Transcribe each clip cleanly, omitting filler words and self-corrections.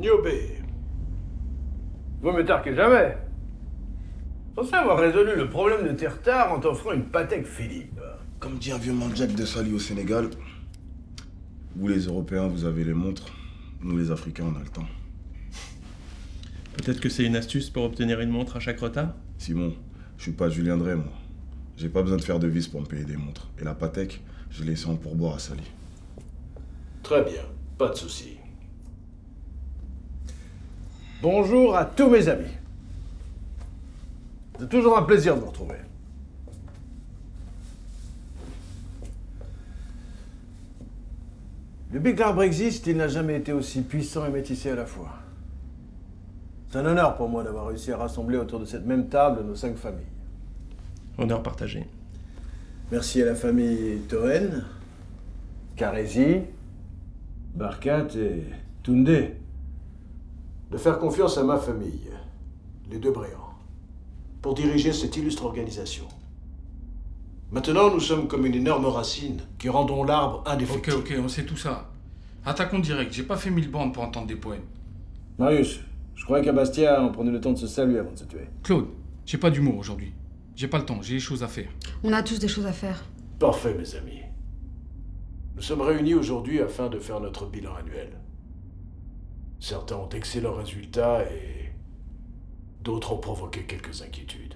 Niobé. Vaut mieux tard que jamais. Pensez avoir résolu le problème de tes retards en t'offrant une Patek Philippe. Comme dit un vieux mandjak de Sali au Sénégal, vous les Européens, vous avez les montres. Nous les Africains, on a le temps. Peut-être que c'est une astuce pour obtenir une montre à chaque retard? Simon, je suis pas Julien Drey, moi. J'ai pas besoin de faire de vis pour me payer des montres. Et la Patek, je l'ai laissée en pourboire à Sali. Très bien, pas de souci. Bonjour à tous mes amis. C'est toujours un plaisir de vous retrouver. Depuis que l'arbre existe, il n'a jamais été aussi puissant et métissé à la fois. C'est un honneur pour moi d'avoir réussi à rassembler autour de cette même table nos 5 familles. Honneur partagé. Merci à la famille Toen, Karezi, Barkat et Toundé de faire confiance à ma famille, les deux Bréants, pour diriger cette illustre organisation. Maintenant, nous sommes comme une énorme racine qui rendons l'arbre indéfectible. Ok, on sait tout ça. Attaquons direct, j'ai pas fait 1000 bandes pour entendre des poèmes. Marius, je croyais qu'à Bastia, on prenait le temps de se saluer avant de se tuer. Claude, j'ai pas d'humour aujourd'hui. J'ai pas le temps, j'ai des choses à faire. On a tous des choses à faire. Parfait, mes amis. Nous sommes réunis aujourd'hui afin de faire notre bilan annuel. Certains ont d'excellents résultats et d'autres ont provoqué quelques inquiétudes.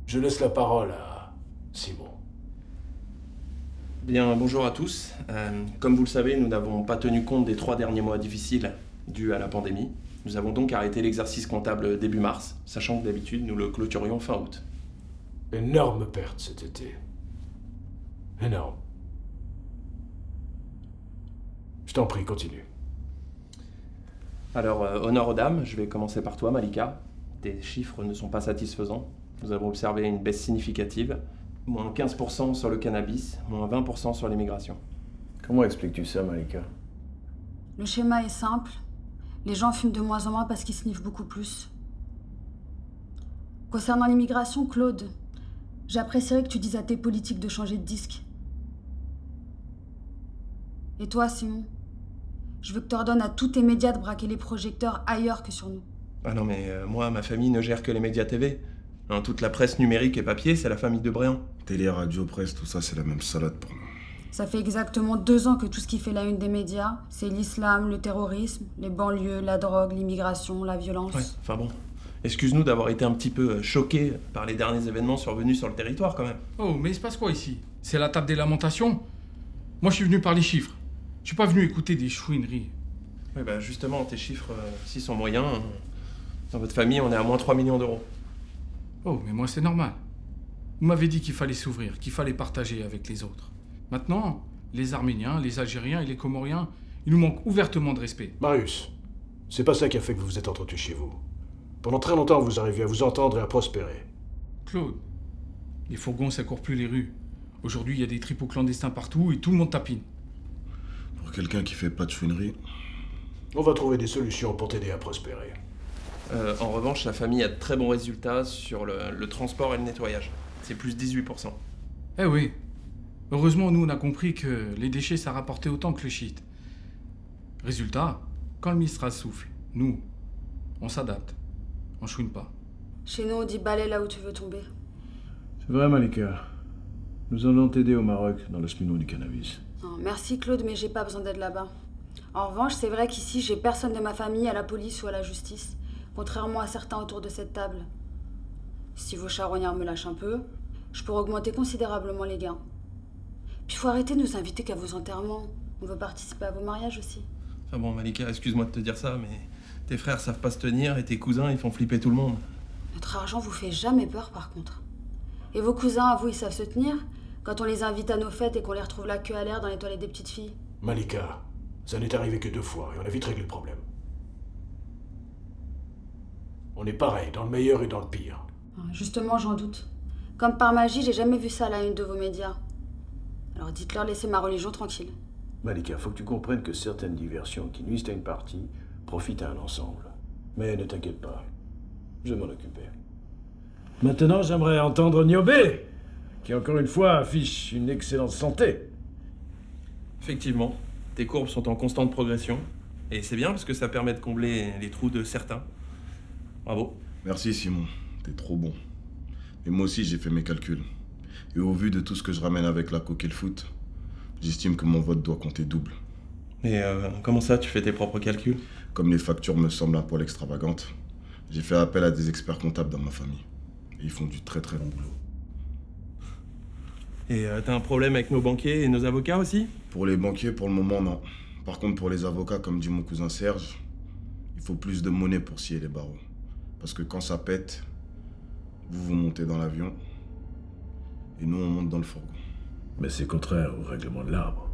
Je laisse la parole à Simon. Bien, bonjour à tous. Comme vous le savez, nous n'avons pas tenu compte des 3 derniers mois difficiles dus à la pandémie. Nous avons donc arrêté l'exercice comptable début mars, sachant que d'habitude, nous le clôturions fin août. Énorme perte cet été. Énorme. Je t'en prie, continue. Alors, honneur aux dames, je vais commencer par toi, Malika. Tes chiffres ne sont pas satisfaisants. Nous avons observé une baisse significative. Moins 15% sur le cannabis, moins 20% sur l'immigration. Comment expliques-tu ça, Malika? Le schéma est simple. Les gens fument de moins en moins parce qu'ils sniffent beaucoup plus. Concernant l'immigration, Claude, j'apprécierais que tu dises à tes politiques de changer de disque. Et toi, Simon, je veux que tu ordonnes à tous tes médias de braquer les projecteurs ailleurs que sur nous. Ah non, mais moi, ma famille ne gère que les médias TV. Hein, toute la presse numérique et papier, c'est la famille de Bréant. Télé, radio, presse, tout ça, c'est la même salade pour nous. Ça fait exactement 2 ans que tout ce qui fait la une des médias, c'est l'islam, le terrorisme, les banlieues, la drogue, l'immigration, la violence. Ouais, enfin bon. Excuse-nous d'avoir été un petit peu choqués par les derniers événements survenus sur le territoire, quand même. Oh, mais il se passe quoi ici? C'est la table des lamentations? Moi, je suis venu par les chiffres. Je suis pas venu écouter des chouineries. Oui, bah justement, tes chiffres, s'ils sont moyens, dans votre famille, on est à moins 3 millions d'euros. Oh, mais moi, c'est normal. Vous m'avez dit qu'il fallait s'ouvrir, qu'il fallait partager avec les autres. Maintenant, les Arméniens, les Algériens et les Comoriens, ils nous manquent ouvertement de respect. Marius, c'est pas ça qui a fait que vous vous êtes entretenu chez vous. Pendant très longtemps, vous arriviez à vous entendre et à prospérer. Claude, les fourgons, ça court plus les rues. Aujourd'hui, il y a des tripots clandestins partout et tout le monde tapine. Pour quelqu'un qui fait pas de chouinerie, On va trouver des solutions pour t'aider à prospérer. En revanche, la famille a de très bons résultats sur le transport et le nettoyage. C'est plus 18%. Eh oui. Heureusement, nous, on a compris que les déchets, ça rapportait autant que le shit. Résultat, quand le Mistral souffle, nous, on s'adapte. On chouine pas. Chez nous, on dit balai là où tu veux tomber. C'est vrai, Malika. Nous allons t'aider au Maroc dans le cheminot du cannabis. Non, merci Claude, mais j'ai pas besoin d'aide là-bas. En revanche, c'est vrai qu'ici, j'ai personne de ma famille à la police ou à la justice, contrairement à certains autour de cette table. Si vos charognards me lâchent un peu, je pourrais augmenter considérablement les gains. Puis il faut arrêter de nous inviter qu'à vos enterrements. On veut participer à vos mariages aussi. Enfin bon, Malika, excuse-moi de te dire ça, mais tes frères savent pas se tenir et tes cousins, ils font flipper tout le monde. Notre argent vous fait jamais peur, par contre. Et vos cousins, à vous, ils savent se tenir quand on les invite à nos fêtes et qu'on les retrouve la queue à l'air dans les toilettes des petites filles. Malika, ça n'est arrivé que 2 fois et on a vite réglé le problème. On est pareil, dans le meilleur et dans le pire. Justement, j'en doute. Comme par magie, j'ai jamais vu ça à la une de vos médias. Alors dites-leur laisser ma religion tranquille. Malika, faut que tu comprennes que certaines diversions qui nuisent à une partie profitent à un ensemble. Mais ne t'inquiète pas, je vais m'en occuper. Maintenant, j'aimerais entendre Niobé, qui encore une fois affiche une excellente santé. Effectivement, tes courbes sont en constante progression. Et c'est bien parce que ça permet de combler les trous de certains. Bravo. Merci Simon, t'es trop bon. Et moi aussi j'ai fait mes calculs. Et au vu de tout ce que je ramène avec la coque et le foot, j'estime que mon vote doit compter double. Et comment ça, tu fais tes propres calculs? Comme les factures me semblent un poil extravagantes, j'ai fait appel à des experts comptables dans ma famille. Et ils font du très très bon boulot. Et t'as un problème avec nos banquiers et nos avocats aussi? Pour les banquiers, pour le moment, non. Par contre, pour les avocats, comme dit mon cousin Serge, il faut plus de monnaie pour scier les barreaux. Parce que quand ça pète, vous montez dans l'avion et nous, on monte dans le fourgon. Mais c'est contraire au règlement de l'arbre.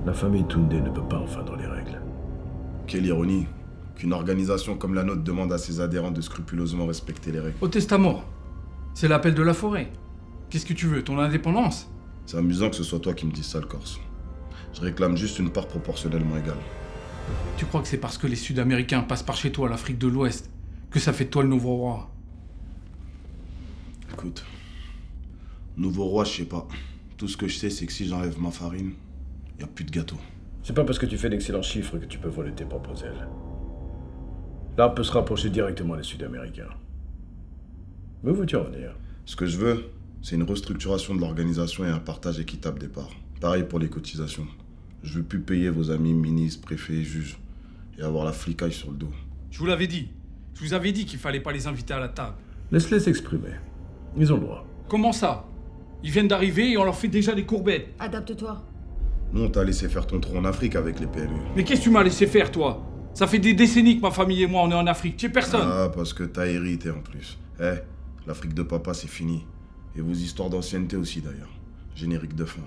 La famille Tunde ne peut pas enfreindre les règles. Quelle ironie qu'une organisation comme la nôtre demande à ses adhérents de scrupuleusement respecter les règles. Au testament. C'est l'appel de la forêt. Qu'est-ce que tu veux, ton indépendance? C'est amusant que ce soit toi qui me dises ça, le Corse. Je réclame juste une part proportionnellement égale. Tu crois que c'est parce que les Sud-Américains passent par chez toi, l'Afrique de l'Ouest, que ça fait de toi le nouveau roi? Écoute, nouveau roi, je sais pas. Tout ce que je sais, c'est que si j'enlève ma farine, y a plus de gâteau. C'est pas parce que tu fais d'excellents chiffres que tu peux voler tes propres ailes. L'arbre peut se rapprocher directement des Sud-Américains. Où veux-tu en venir? Ce que je veux, c'est une restructuration de l'organisation et un partage équitable des parts. Pareil pour les cotisations. Je veux plus payer vos amis ministres, préfets, juges et avoir la flicaille sur le dos. Je vous l'avais dit. Je vous avais dit qu'il fallait pas les inviter à la table. Laisse-les s'exprimer. Ils ont le droit. Comment ça? Ils viennent d'arriver et on leur fait déjà des courbettes. Adapte-toi. Nous, on t'a laissé faire ton trou en Afrique avec les PMU. Mais qu'est-ce que tu m'as laissé faire, toi? Ça fait des décennies que ma famille et moi, on est en Afrique. Tu es personne. Ah, parce que t'as hérité en plus. L'Afrique de papa, c'est fini. Et vos histoires d'ancienneté aussi, d'ailleurs. Générique de fin.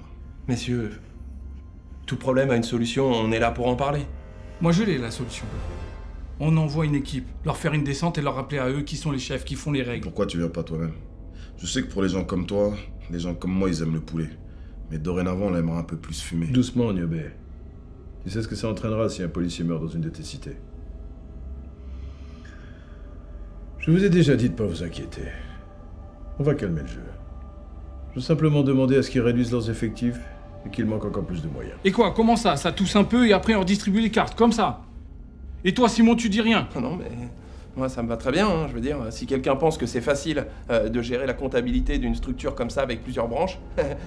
Messieurs, tout problème a une solution, on est là pour en parler. Moi, je l'ai, la solution. On envoie une équipe, leur faire une descente et leur rappeler à eux qui sont les chefs, qui font les règles. Pourquoi tu viens pas toi-même? Je sais que pour les gens comme toi, les gens comme moi, ils aiment le poulet. Mais dorénavant, on l'aimera un peu plus fumé. Doucement, Niobé. Tu sais ce que ça entraînera si un policier meurt dans une de tes cités. Je vous ai déjà dit de pas vous inquiéter. On va calmer le jeu. Je veux simplement demander à ce qu'ils réduisent leurs effectifs et qu'il manque encore plus de moyens. Et quoi? Comment ça? Ça tousse un peu et après on redistribue les cartes, comme ça? Et toi, Simon, tu dis rien? Non, mais moi, ça me va très bien. Hein. Je veux dire, si quelqu'un pense que c'est facile de gérer la comptabilité d'une structure comme ça avec plusieurs branches,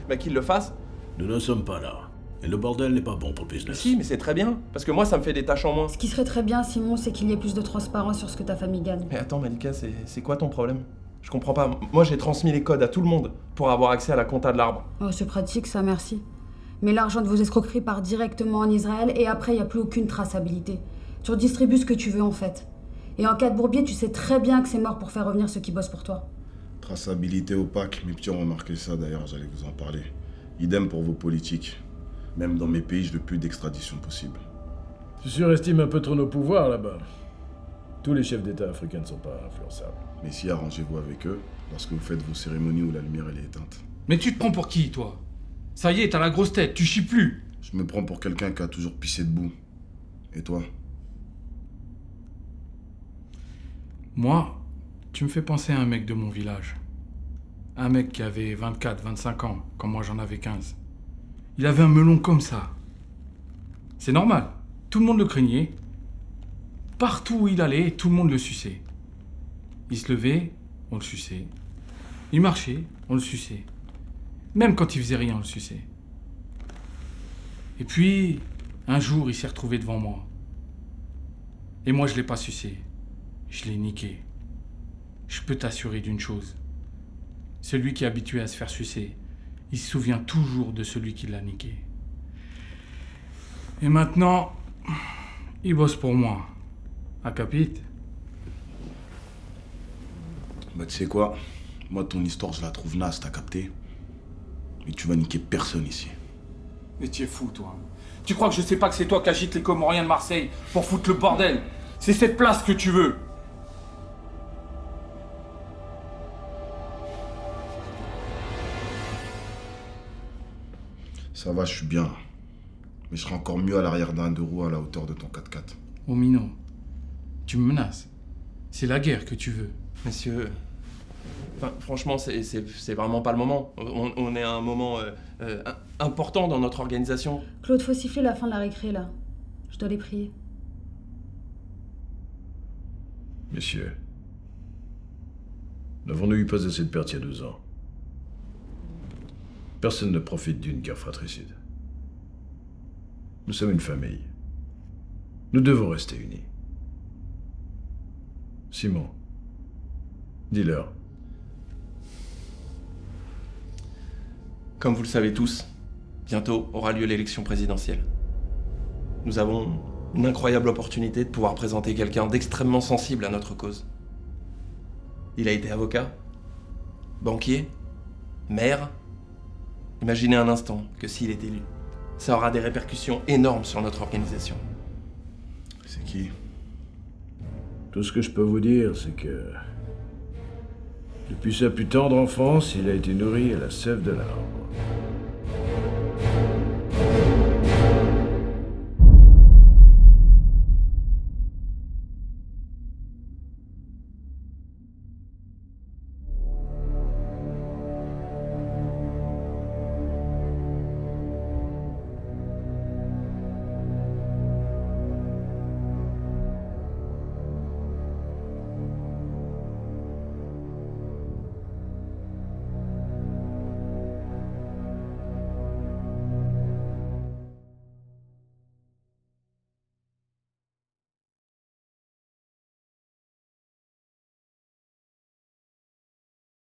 bah, qu'il le fasse. Nous n'en sommes pas là. Et le bordel n'est pas bon pour le business. Si, mais c'est très bien. Parce que moi, ça me fait des tâches en moins. Ce qui serait très bien, Simon, c'est qu'il y ait plus de transparence sur ce que ta famille gagne. Mais attends, Malika, c'est quoi ton problème? Je comprends pas. Moi, j'ai transmis les codes à tout le monde pour avoir accès à la compta de l'arbre. Oh, c'est pratique, ça, merci. Mais l'argent de vos escroqueries part directement en Israël et après, il n'y a plus aucune traçabilité. Tu redistribues ce que tu veux, en fait. Et en cas de bourbier, tu sais très bien que c'est mort pour faire revenir ceux qui bossent pour toi. Traçabilité opaque, mes petits ont remarqué ça d'ailleurs, j'allais vous en parler. Idem pour vos politiques. Même dans mes pays, je veux plus d'extradition possible. Tu surestimes un peu trop nos pouvoirs là-bas. Tous les chefs d'État africains ne sont pas influençables. Mais si, arrangez-vous avec eux lorsque vous faites vos cérémonies où la lumière elle est éteinte. Mais tu te prends pour qui, toi? Ça y est, t'as la grosse tête, tu chies plus. Je me prends pour quelqu'un qui a toujours pissé debout. Et toi? Moi, tu me fais penser à un mec de mon village. Un mec qui avait 24, 25 ans, quand moi j'en avais 15. Il avait un melon comme ça. C'est normal, tout le monde le craignait. Partout où il allait, tout le monde le suçait. Il se levait, on le suçait. Il marchait, on le suçait. Même quand il faisait rien, on le suçait. Et puis, un jour, il s'est retrouvé devant moi. Et moi, je l'ai pas sucé. Je l'ai niqué. Je peux t'assurer d'une chose. Celui qui est habitué à se faire sucer, il se souvient toujours de celui qui l'a niqué. Et maintenant, il bosse pour moi. À Capite. Bah tu sais quoi? Moi ton histoire je la trouve naze, t'as capté? Mais tu vas niquer personne ici. Mais tu es fou, toi. Tu crois que je sais pas que c'est toi qui agites les Comoriens de Marseille pour foutre le bordel? C'est cette place que tu veux. Ça va, je suis bien. Mais je serai encore mieux à l'arrière d'un 2 roues à la hauteur de ton 4x4. Oh Mino, tu me menaces. C'est la guerre que tu veux. Messieurs, enfin, franchement, c'est vraiment pas le moment. On est à un moment important dans notre organisation. Claude, faut siffler la fin de la récré, là. Je dois les prier. Messieurs, n'avons-nous eu pas assez de pertes il y a 2 ans? Personne ne profite d'une guerre fratricide. Nous sommes une famille. Nous devons rester unis. Simon, dis-leur. Comme vous le savez tous, bientôt aura lieu l'élection présidentielle. Nous avons une incroyable opportunité de pouvoir présenter quelqu'un d'extrêmement sensible à notre cause. Il a été avocat, banquier, maire. Imaginez un instant que s'il est élu, ça aura des répercussions énormes sur notre organisation. C'est qui? Tout ce que je peux vous dire, c'est que depuis sa plus tendre enfance, il a été nourri à la sève de l'arbre.